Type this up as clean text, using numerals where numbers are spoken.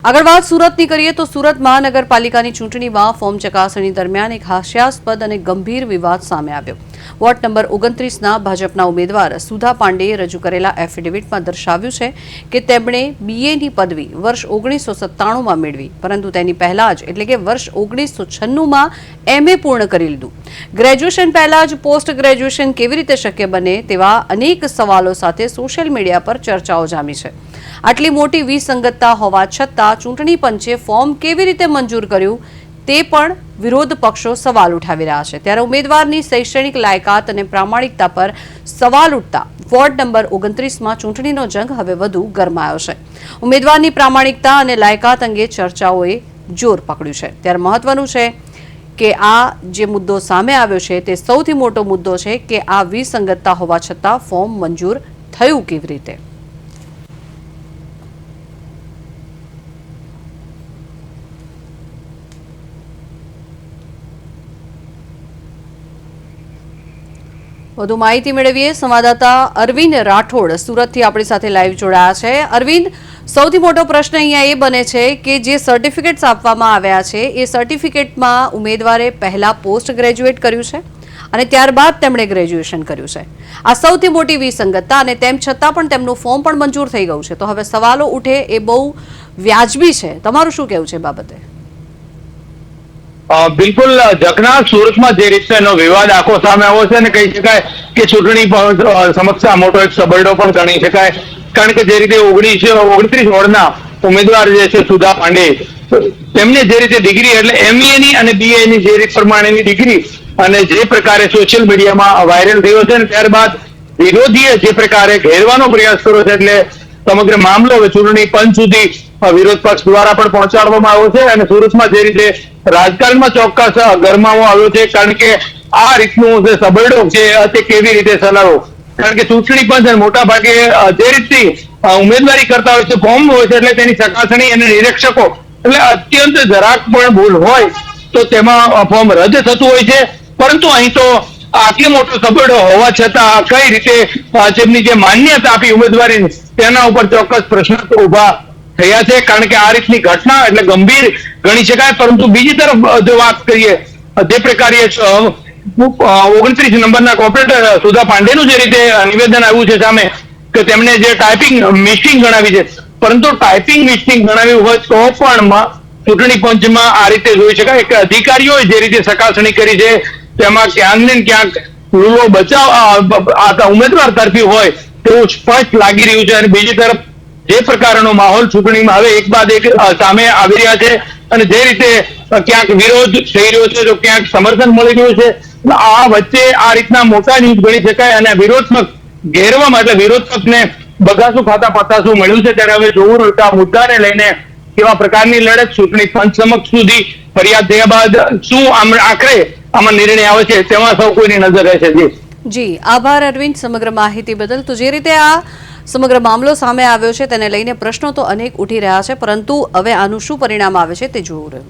આગળ વાત સુરતની કરીએ તો સુરત મહાનગરપાલિકાની ચૂંટણીમાં ફોર્મ ચકાસણી દરમિયાન એક હાસ્યાસ્પદ અને ગંભીર વિવાદ સામે આવ્યો. વોર્ડ નંબર 29ના ભાજપના ઉમેદવાર સુધા પાંડેએ રજૂ કરેલા એફિડેવિટમાં દર્શાવ્યું છે કે તેમણે બીએની પદવી વર્ષ 1997માં મેળવી, પરંતુ તેની પહેલા જ એટલે કે વર્ષ 1996માં એમએ પૂર્ણ કરી લીધું. ગ્રેજ્યુએશન પહેલા જ પોસ્ટ ગ્રેજ્યુએશન કેવી રીતે શક્ય બને તેવા અનેક સવાલો સાથે સોશિયલ મીડિયા પર ચર્ચાઓ જામી છે. આટલી મોટી વિસંગતતા હોવા છતાં ચૂંટણી પંચે ફોર્મ કેવી રીતે મંજૂર કર્યું તે પણ વિરોધ પક્ષો સવાલ ઉઠાવી રહ્યા છે. ત્યારે ઉમેદવારની શૈક્ષણિક લાયકાત અને પ્રામાણિકતા પર સવાલ ઉઠતા વોર્ડ નંબર 29માં ચૂંટણીનો જંગ હવે વધુ ગરમાયો છે. ઉમેદવારની પ્રામાણિકતા અને લાયકાત અંગે ચર્ચાઓએ જોર પકડ્યું છે. ત્યારે મહત્વનું છે કે આ જે મુદ્દો સામે આવ્યો છે તે સૌથી મોટો મુદ્દો છે કે આ વિસંગતતા હોવા છતાં ફોર્મ મંજૂર થયું કેવી રીતે. વધુ માહિતી મેળવીએ સંવાદદાતા અરવિંદ રાઠોડ સુરતથી આપણી સાથે લાઈવ જોડાયા છે. અરવિંદ, સૌથી મોટો પ્રશ્ન અહીંયા એ બને છે કે જે સર્ટિફિકેટ્સ આપવામાં આવ્યા છે એ સર્ટિફિકેટમાં ઉમેદવારે પહેલા પોસ્ટ ગ્રેજ્યુએટ કર્યું છે અને ત્યારબાદ તેમણે ગ્રેજ્યુએશન કર્યું છે. આ સૌથી મોટી વિસંગતતા, અને તેમ છતાં પણ તેમનું ફોર્મ પણ મંજૂર થઈ ગયું છે. તો હવે સવાલો ઉઠે એ બહુ વ્યાજબી છે. તમારું શું કહેવું છે બાબતે? બિલકુલ જખના, સુરતમાં જે રીતનો વિવાદ આખો સામે આવ્યો છે ને કહી શકાય કે ચૂંટણી સમક્ષ આ મોટો એક સબરડો પણ ગણી શકાય. કારણ કે જે રીતે 29 વોર્ડના ઉમેદવાર જે છે સુધા પાંડે, તેમને જે રીતે ડિગ્રી એટલે એમએ ની અને બીએ ની જે રીત પ્રમાણેની ડિગ્રી અને જે પ્રકારે સોશિયલ મીડિયામાં વાયરલ થયો છે ને ત્યારબાદ વિરોધીએ જે પ્રકારે ઘેરવાનો પ્રયાસ કર્યો છે, એટલે સમગ્ર મામલો હવે ચૂંટણી પંચ સુધી વિરોધ પક્ષ દ્વારા પણ પહોંચાડવામાં આવ્યો છે. અને સુરતમાં જે રીતે રાજકારણમાં ચોક્કસ ગરમાવો આવ્યો છે, કારણ કે આ રીતનું જે સબરડો છે તે કેવી રીતે ચલાવવો. કારણ કે ચૂંટણી પંચ મોટા ભાગે જે રીતની ઉમેદવારી કરતા હોય છે, ફોર્મ હોય છે, એટલે તેની ચકાસણી અને નિરીક્ષકો એટલે અત્યંત જરાક પણ ભૂલ હોય તો તેમાં ફોર્મ રદ થતું હોય છે. પરંતુ અહીં તો આટલી મોટો સબરડો હોવા છતાં કઈ રીતે તેમની જે માન્યતા આપી ઉમેદવારી તેના ઉપર ચોક્કસ પ્રશ્ન ઉભા થયા છે. કારણ કે આ રીતની ઘટના એટલે ગંભીર ગણી શકાય. પરંતુ બીજી તરફ જો વાત કરીએ, જે પ્રકારે 29 નંબરના કોર્પોરેટર સુધા પાંડેનું જે રીતે નિવેદન આવ્યું છે સામે કે તેમણે જે ટાઈપિંગ મિસ્ટેક ગણાવી છે, પરંતુ ટાઈપિંગ મિસ્ટેક ગણાવ્યું હોય તો પણ ચૂંટણી પંચમાં આ રીતે જોઈ શકાય કે અધિકારીઓએ જે રીતે ચકાસણી કરી છે તેમાં ક્યાંક ને ક્યાંક ભૂલો બચાવ ઉમેદવાર તરફી હોય તેવું સ્પષ્ટ લાગી રહ્યું છે. અને બીજી તરફ જે પ્રકારનો માહોલ ચૂંટણીમાં હવે એક બાદ એક સામે આવી રહ્યા છે અને જે રીતે ક્યાંક વિરોધ થઈ રહ્યો છે તો ક્યાંક સમર્થન મળી રહ્યું છે, આ વચ્ચે આ રીતના મોટા ન્યૂઝ ગણી શકાય અને વિરોધ પક્ષ ઘેરવામાં એટલે વિરોધ પક્ષને બગાસું ખાતા પતાસું મળ્યું છે. ત્યારે હવે જોવું આ મુદ્દાને લઈને કેવા પ્રકારની લડત ચૂંટણી પંચ સમક્ષ સુધી ફરિયાદ થયા બાદ શું આખરે આમાં નિર્ણય આવે છે તેમાં સૌ કોઈની નજર રહેશે. જી આભાર અરવિંદ સમગ્ર માહિતી બદલ. તો જે રીતે આ સમગ્ર મામલો સામે આવ્યો છે તેને લઈને પ્રશ્નો તો અનેક ઉઠી રહ્યા છે, પરંતુ હવે આનું શું પરિણામ આવે છે તે જોવું રહ્યું.